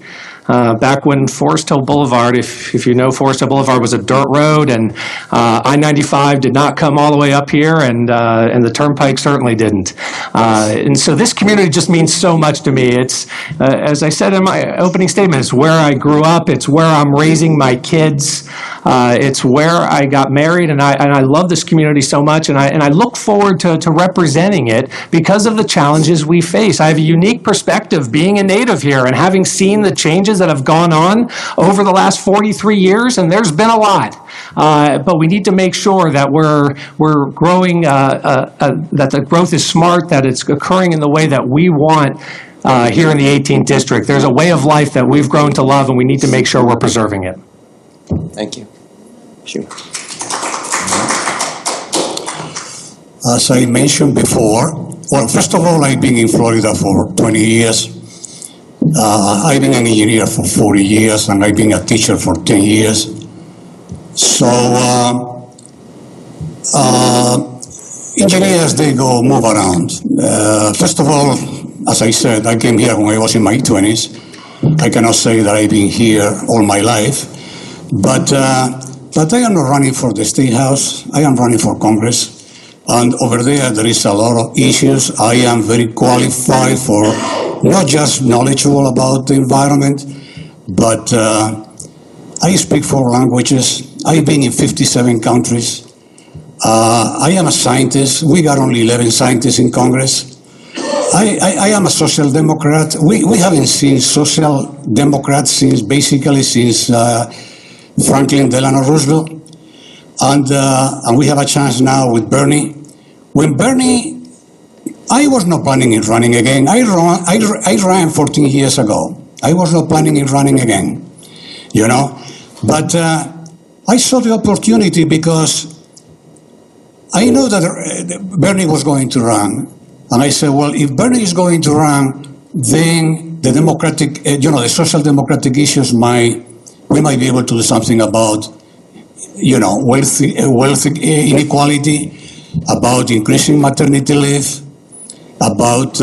Back when Forest Hill Boulevard, if you know, Forest Hill Boulevard was a dirt road, and I-95 did not come all the way up here, and the Turnpike certainly didn't. And so this community just means so much to me. It's, as I said in my opening statement, it's where I grew up, it's where I'm raising my kids, it's where I got married, and I love this community so much, and I look forward to representing it because of the challenges we face. I have a unique perspective being a native here and having seen the changes that have gone on over the last 43 years, and there's been a lot. But we need to make sure that we're growing, that the growth is smart, that it's occurring in the way that we want here in the 18th District. There's a way of life that we've grown to love, and we need to make sure we're preserving it. Thank you. Sure. As I mentioned before, well, first of all, I've been in Florida for 20 years. I've been an engineer for 40 years, and I've been a teacher for 10 years. So engineers, they move around. First of all, as I said, I came here when I was in my 20s. I cannot say that I've been here all my life, but I am not running for the State House. I am running for Congress. And over there is a lot of issues. I am very qualified for not just knowledgeable about the environment, but I speak 4 languages. I've been in 57 countries. I am a scientist. We got only 11 scientists in Congress. I am a social democrat. We haven't seen social democrats since Franklin Delano Roosevelt. And we have a chance now with Bernie. When Bernie, I was not planning on running again. I ran 14 years ago. I was not planning on running again, you know. But I saw the opportunity because I knew that Bernie was going to run. And I said, well, if Bernie is going to run, then the democratic, the social democratic issues we might be able to do something about, wealth inequality, about increasing maternity leave, about,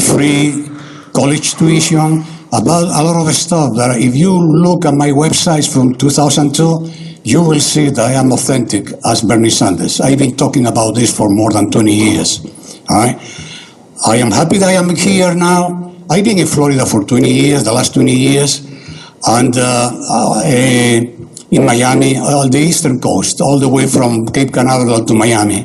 free college tuition, about a lot of stuff that if you look at my websites from 2002, you will see that I am authentic as Bernie Sanders. I've been talking about this for more than 20 years, all right? I am happy that I am here now. I've been in Florida for 20 years, the last 20 years, and in Miami, on the eastern coast, all the way from Cape Canaveral to Miami.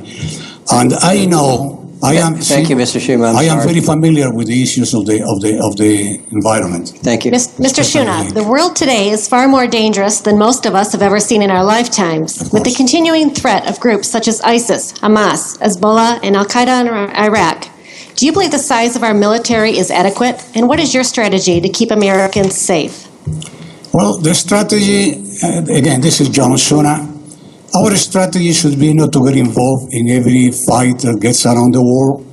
And I know, Thank you, Mr. Shuma. I am very familiar with the issues of the environment. Thank you. Mr. Shuna, the world today is far more dangerous than most of us have ever seen in our lifetimes. With the continuing threat of groups such as ISIS, Hamas, Hezbollah, and Al-Qaeda in Iraq, do you believe the size of our military is adequate? And what is your strategy to keep Americans safe? Well, the strategy, again, this is John Shuna. Our strategy should be not to get involved in every fight that gets around the world.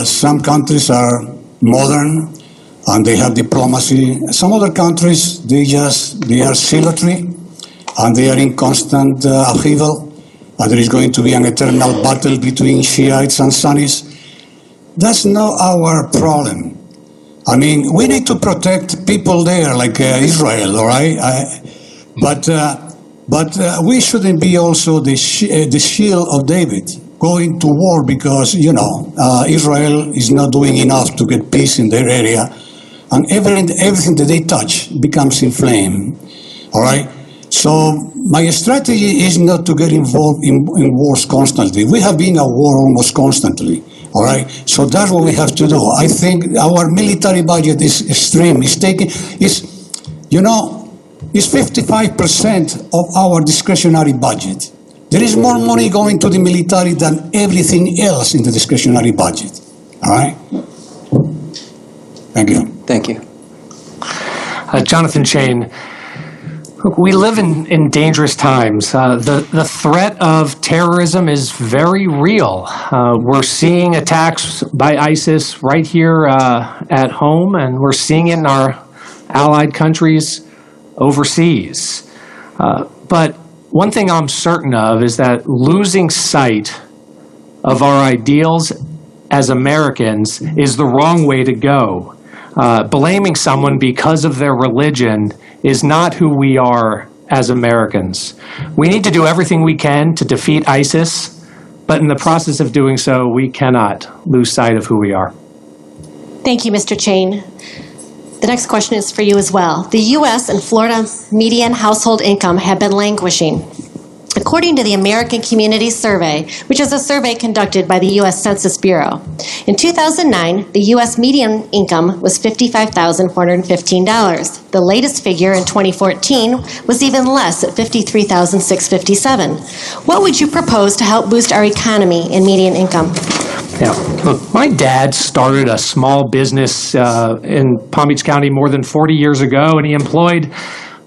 Some countries are modern and they have diplomacy. Some other countries, they are silentary and they are in constant upheaval. And there is going to be an eternal battle between Shiites and Sunnis. That's not our problem. I mean, we need to protect people there, like Israel, all right? But we shouldn't be also the shield of David, going to war because, Israel is not doing enough to get peace in their area. And everything that they touch becomes inflamed, all right? So my strategy is not to get involved in wars constantly. We have been at war almost constantly. All right, so that's what we have to do. I think our military budget is extreme. It's 55% of our discretionary budget. There is more money going to the military than everything else in the discretionary budget. All right? Thank you. Thank you. Jonathan Chang, look, we live in dangerous times. The threat of terrorism is very real. We're seeing attacks by ISIS right here at home, and we're seeing it in our allied countries overseas. But one thing I'm certain of is that losing sight of our ideals as Americans is the wrong way to go. Blaming someone because of their religion is not who we are as Americans. We need to do everything we can to defeat ISIS, but in the process of doing so, we cannot lose sight of who we are. Thank you, Mr. Chain. The next question is for you as well. The U.S. and Florida median household income have been languishing. According to the American Community Survey, which is a survey conducted by the U.S. Census Bureau, in 2009, the U.S. median income was $55,415. The latest figure in 2014 was even less at $53,657. What would you propose to help boost our economy and median income? Yeah, look, my dad started a small business in Palm Beach County more than 40 years ago, and he employed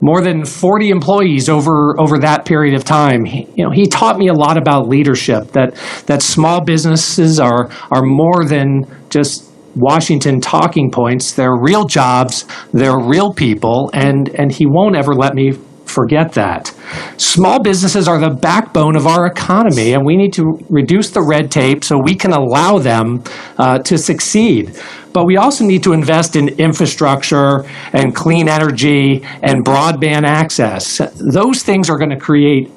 more than 40 employees over that period of time. He taught me a lot about leadership, that small businesses are more than just Washington talking points. They're real jobs, they're real people, and he won't ever let me forget that. Small businesses are the backbone of our economy, and we need to reduce the red tape so we can allow them to succeed. But we also need to invest in infrastructure and clean energy and broadband access. Those things are going to create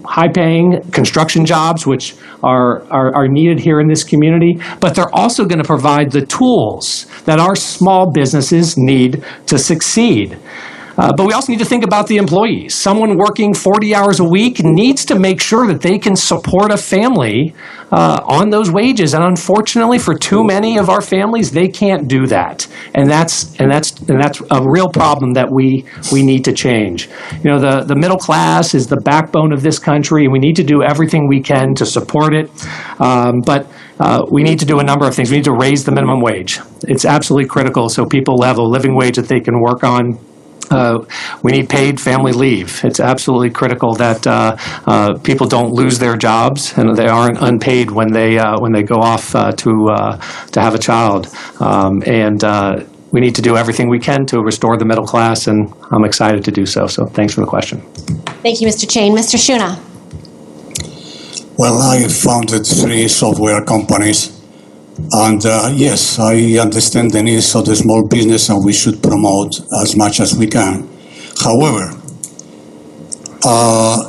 high-paying construction jobs, which are needed here in this community, but they're also going to provide the tools that our small businesses need to succeed. But we also need to think about the employees. Someone working 40 hours a week needs to make sure that they can support a family on those wages. And unfortunately, for too many of our families, they can't do that. And that's a real problem that we need to change. The middle class is the backbone of this country, and we need to do everything we can to support it. But we need to do a number of things. We need to raise the minimum wage. It's absolutely critical so people have a living wage that they can work on. We need paid family leave. It's absolutely critical that people don't lose their jobs and they aren't unpaid when they go off to have a child. And we need to do everything we can to restore the middle class, and I'm excited to do so. So thanks for the question. Thank you, Mr. Chain. Mr. Shuna. Well, I founded 3 software companies. And yes, I understand the needs of the small business, and we should promote as much as we can. However,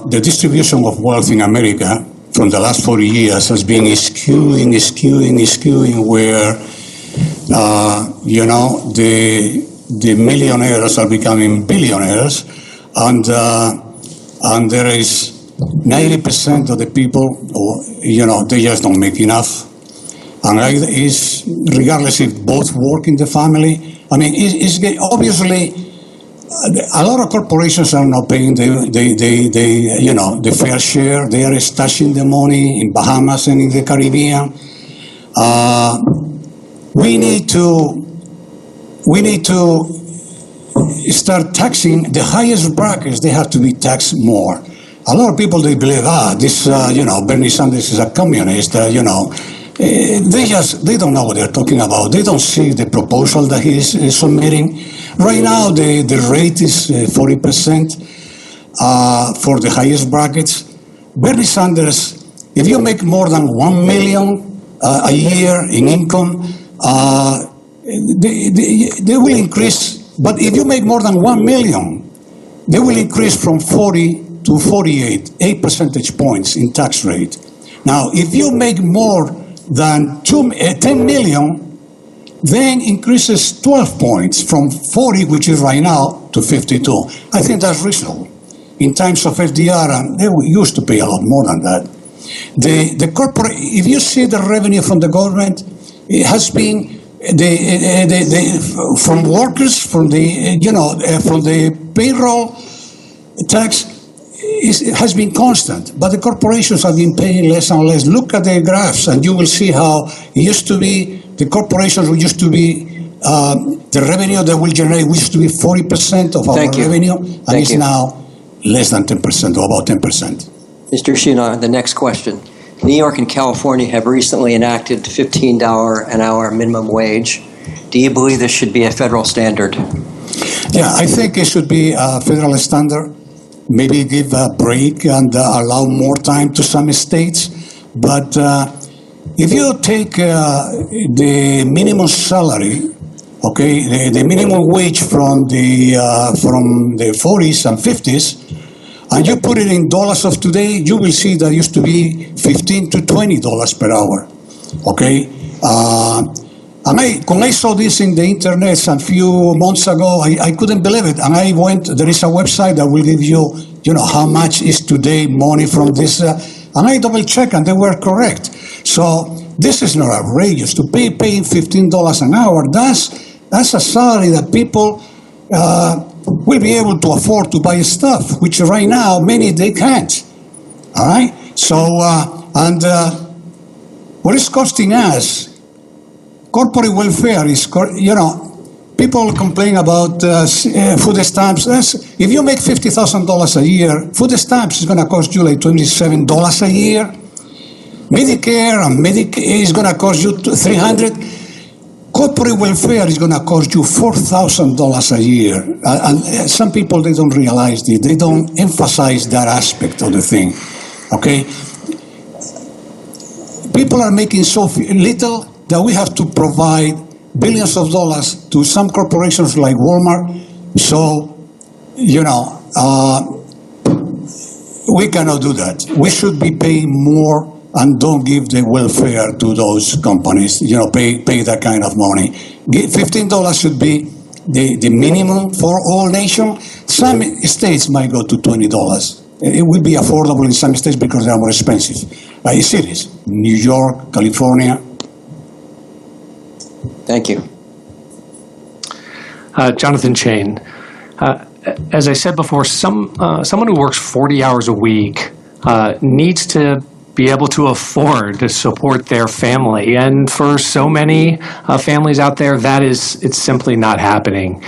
the distribution of wealth in America from the last 40 years has been skewing, where, the millionaires are becoming billionaires, and there is 90% of the people, they just don't make enough. And is regardless if both work in the family. I mean, obviously a lot of corporations are not paying the fair share. They are stashing the money in Bahamas and in the Caribbean. We need to start taxing the highest brackets. They have to be taxed more. A lot of people, they believe, Bernie Sanders is a communist, They don't know what they're talking about. They don't see the proposal that he's submitting. Right now, the rate is 40% for the highest brackets. Bernie Sanders, if you make more than $1 million a year in income, they will increase. But if you make more than $1 million, they will increase from 40 to 48, 8 percentage points in tax rate. Now, if you make more than 10 million, then increases 12 points from 40, which is right now, to 52. I think that's reasonable. In times of FDR, they used to pay a lot more than that. The corporate, if you see the revenue from the government, it has been from workers, from the payroll tax. It has been constant, but the corporations have been paying less and less. Look at the graphs, and you will see how it used to be, the corporations used to be, the revenue that will generate used to be 40% of our revenue, and it's now less than 10%, or about 10%. Mr. Shuna, the next question. New York and California have recently enacted $15 an hour minimum wage. Do you believe this should be a federal standard? Yeah, I think it should be a federal standard. Maybe give a break and allow more time to some states. But if you take the minimum salary, okay, the minimum wage from the 40s and 50s, and you put it in dollars of today, you will see that used to be $15 to $20 per hour. Okay, and when I saw this in the internet a few months ago, I couldn't believe it, and I went. There is a website that will give you, how much is today money from this, and I double checked, and they were correct. So this is not outrageous to paying $15 an hour. That's a salary that people will be able to afford to buy stuff, which right now many they can't. All right. So what is costing us? Corporate welfare is, people complain about food stamps. If you make $50,000 a year, food stamps is going to cost you like $27 a year. Medicare and Medicaid is going to cost you $300. Corporate welfare is going to cost you $4,000 a year. And some people, they don't realize this. They don't emphasize that aspect of the thing. Okay? People are making so little that we have to provide billions of dollars to some corporations like Walmart. So, we cannot do that. We should be paying more and don't give the welfare to those companies, pay that kind of money. $15 should be the minimum for all nations. Some states might go to $20. It will be affordable in some states because they are more expensive. Cities, New York, California. Thank you. Jonathan Chain. As I said before, someone who works 40 hours a week needs to be able to afford to support their family. And for so many families out there, it's simply not happening.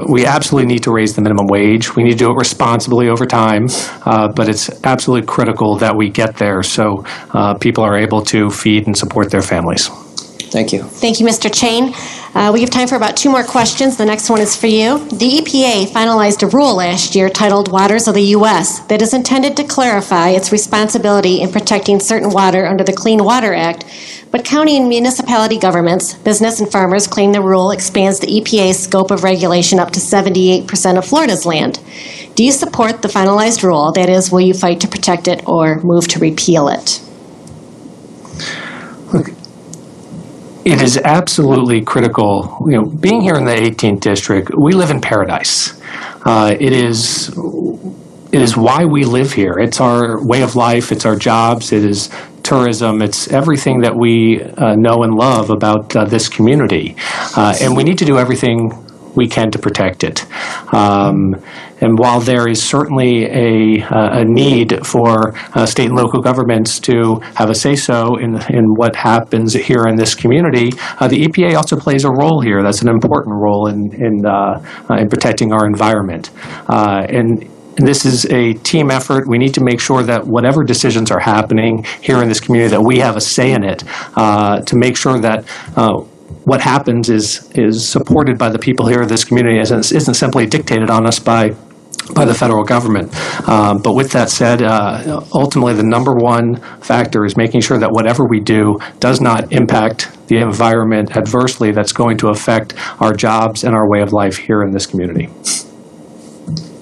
We absolutely need to raise the minimum wage. We need to do it responsibly over time, but it's absolutely critical that we get there so people are able to feed and support their families. Thank you. Thank you, Mr. Chain. We have time for about 2 more questions. The next one is for you. The EPA finalized a rule last year titled Waters of the U.S. that is intended to clarify its responsibility in protecting certain water under the Clean Water Act. But county and municipality governments, business and farmers claim the rule expands the EPA's scope of regulation up to 78% of Florida's land. Do you support the finalized rule? That is, will you fight to protect it or move to repeal it? It is absolutely critical. Being here in the 18th district, we live in paradise. It is why we live here. It's our way of life. It's our jobs. It is tourism. It's everything that we know and love about this community. And we need to do everything we can to protect it. And while there is certainly a need for state and local governments to have a say-so in what happens here in this community, the EPA also plays a role here. That's an important role in protecting our environment. And this is a team effort. We need to make sure that whatever decisions are happening here in this community, that we have a say in it, to make sure that what happens is supported by the people here in this community, and isn't simply dictated on us by the federal government. But with that said, ultimately the number one factor is making sure that whatever we do does not impact the environment adversely that's going to affect our jobs and our way of life here in this community.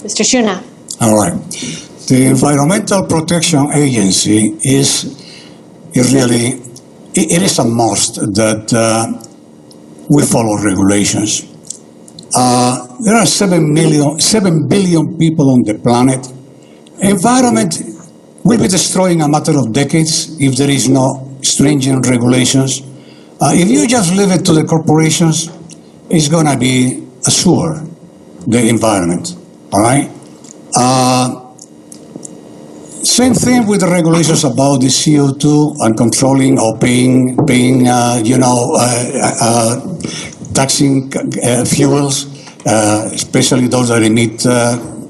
Mr. Shuna. All right. The Environmental Protection Agency is a must that we follow regulations. There are 7 billion people on the planet. Environment will be destroyed in a matter of decades if there is no stringent regulations. If you just leave it to the corporations, it's going to be a sewer, the environment. All right? Same thing with the regulations about the CO2 and controlling or paying taxing fuels, especially those that emit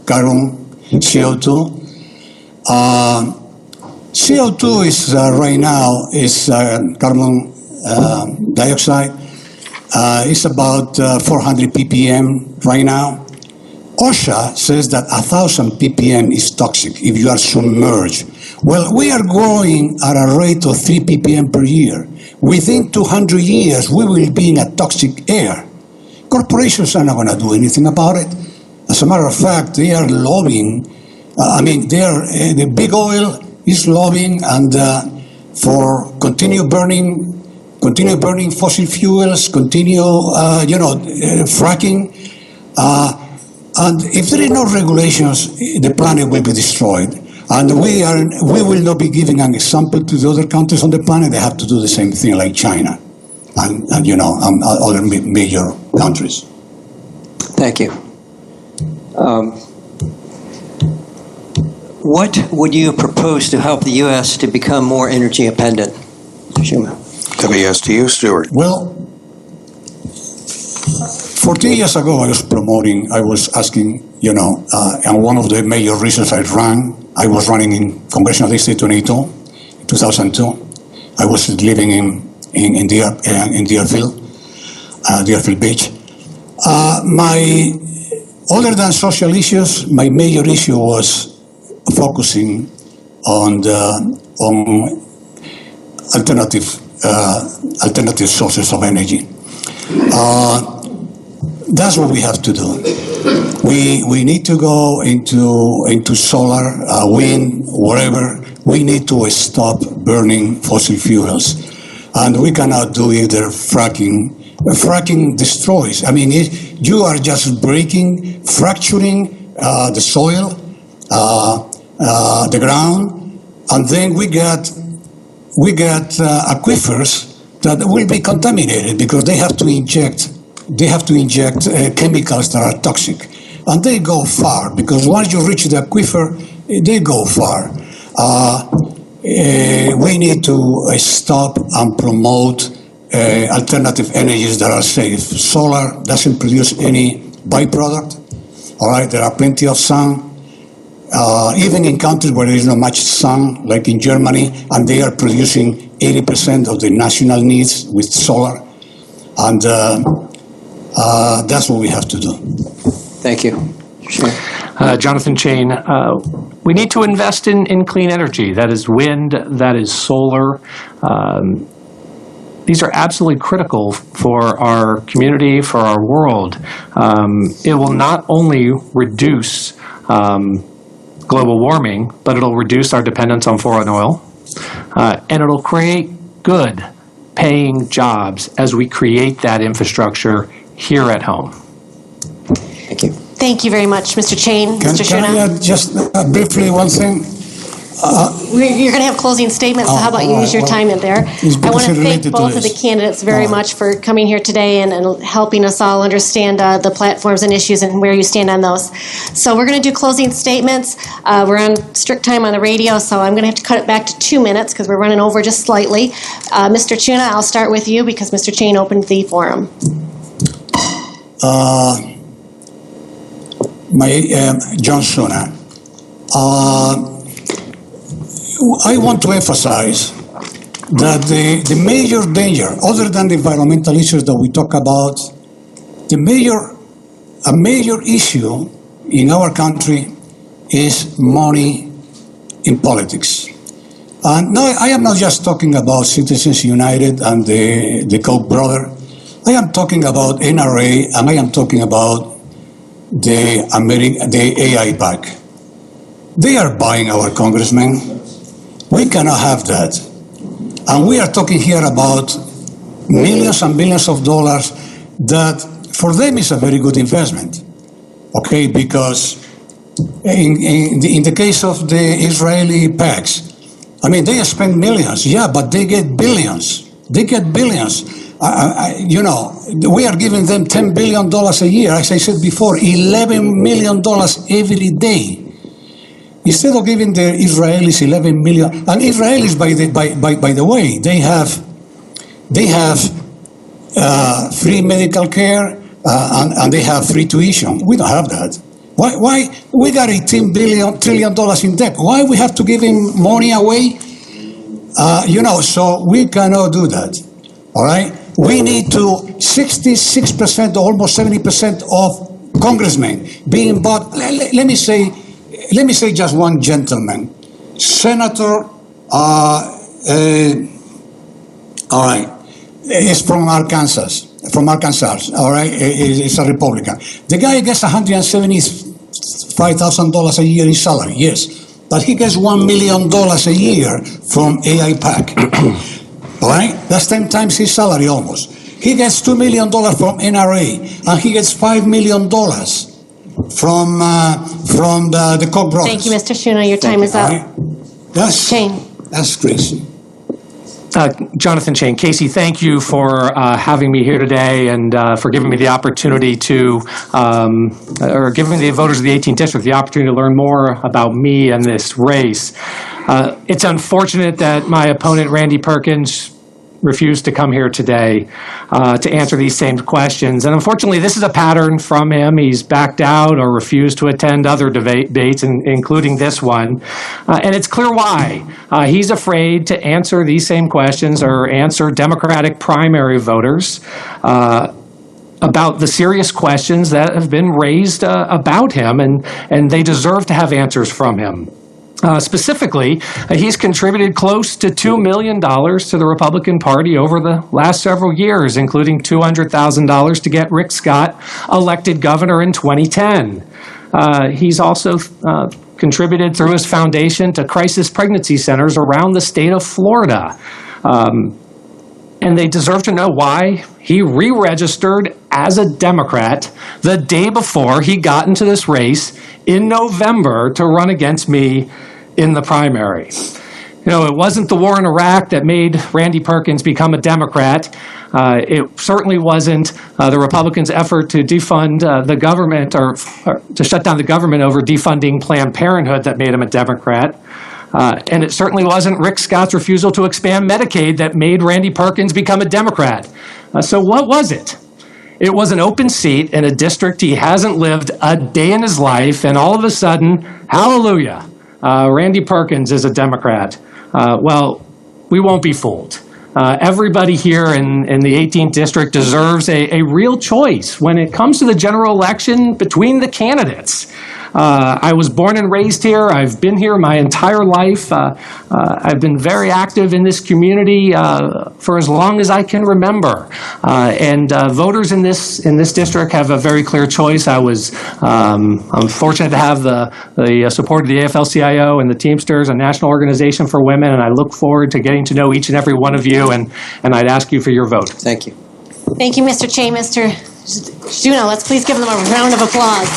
carbon, CO2. CO2 is right now is carbon dioxide. It's about 400 ppm right now. OSHA says that 1,000 ppm is toxic if you are submerged. Well, we are growing at a rate of 3 ppm per year. Within 200 years, we will be in a toxic air. Corporations are not going to do anything about it. As a matter of fact, they are lobbying. The big oil is lobbying and for continue burning fossil fuels, continue fracking. And if there are no regulations, the planet will be destroyed. And we will not be giving an example to the other countries on the planet. They have to do the same thing like China and other major countries. Thank you. What would you propose to help the U.S. to become more energy independent? Mr. Schumer. WSTU, Stewart. Well, 14 years ago, I was asking, and one of the major reasons I was running in Congressional District 22, in 2002. I was living in Deerfield Beach. Other than social issues, my major issue was focusing on alternative sources of energy. That's what we have to do. We need to go into solar, wind, whatever. We need to stop burning fossil fuels, and we cannot do either fracking. Fracking destroys. I mean, you are just fracturing the soil, the ground, and then we get aquifers that will be contaminated because they have to inject chemicals that are toxic, and they go far because once you reach the aquifer, they go far. We need to stop and promote alternative energies that are safe. Solar doesn't produce any byproduct. All right, there are plenty of sun. Even in countries where there is not much sun, like in Germany, and they are producing 80% of the national needs with solar, and that's what we have to do. Thank you. Sure. Jonathan Chang, we need to invest in clean energy. That is wind, that is solar. These are absolutely critical for our community, for our world. It will not only reduce global warming, but it'll reduce our dependence on foreign oil, and it'll create good paying jobs as we create that infrastructure here at home. Thank you. Thank you very much, Mr. Chang. Mr. Can I Shuna? add just briefly one thing? You're going to have closing statements, so how about you use your time in there? I want to thank both of the candidates very much for coming here today and helping us all understand the platforms and issues and where you stand on those. So we're going to do closing statements. We're on strict time on the radio, so I'm going to have to cut it back to 2 minutes because we're running over just slightly. Mr. Chuna, I'll start with you because Mr. Chang opened the forum. John Shuna. I want to emphasize that the major danger, other than the environmental issues that we talk about, a major issue in our country is money in politics. And no, I am not just talking about Citizens United and the Koch brother. I am talking about NRA, and I am talking about the AI PAC. They are buying our congressmen. We cannot have that. And we are talking here about millions and billions of dollars that for them is a very good investment. Okay, because in the case of the Israeli PACs, I mean, they spend millions, yeah, but they get billions. They get billions. We are giving them $10 billion a year, as I said before, $11 million every day. Instead of giving the Israelis 11 million, and Israelis, by the way, they have free medical care and they have free tuition. We don't have that. Why we got $18 trillion in debt? Why we have to give him money away? So we cannot do that. All right, we need to 66% or almost 70% of congressmen being bought. Let me say just one gentleman, Senator. All right, is from Arkansas. All right, is a Republican. The guy gets $175,000 a year in salary. Yes, but he gets $1 million a year from AIPAC. All right, that's 10 times his salary almost. He gets $2 million from NRA, and he gets $5 million from the Koch brothers. Thank you, Mr. Shuna. Your time is up. Right? That's crazy. Jonathan Chang. Casey, thank you for having me here today and for giving me the opportunity to, or giving the voters of the 18th District the opportunity to learn more about me and this race. It's unfortunate that my opponent, Randy Perkins, refused to come here today to answer these same questions. And unfortunately, this is a pattern from him. He's backed out or refused to attend other debates, including this one. And it's clear why. He's afraid to answer these same questions or answer Democratic primary voters about the serious questions that have been raised about him, and they deserve to have answers from him. Specifically, he's contributed close to $2 million to the Republican Party over the last several years, including $200,000 to get Rick Scott elected governor in 2010. He's also contributed through his foundation to crisis pregnancy centers around the state of Florida. And they deserve to know why he re-registered as a Democrat the day before he got into this race in November to run against me in the primary. You know, it wasn't the war in Iraq that made Randy Perkins become a Democrat. It certainly wasn't the Republicans' effort to defund the government or to shut down the government over defunding Planned Parenthood that made him a Democrat. And it certainly wasn't Rick Scott's refusal to expand Medicaid that made Randy Perkins become a Democrat. So what was it? It was an open seat in a district he hasn't lived a day in his life, and all of a sudden, hallelujah, Randy Perkins is a Democrat. Well, we won't be fooled. Everybody here in the 18th District deserves a real choice when it comes to the general election between the candidates. I was born and raised here. I've been here my entire life. I've been very active in this community for as long as I can remember. And voters in this district have a very clear choice. I'm fortunate to have the support of the AFL-CIO and the Teamsters, a national organization for women, and I look forward to getting to know each and every one of you, and I'd ask you for your vote. Thank you. Thank you, Mr. Che. Mr. Shuna, let's please give them a round of applause.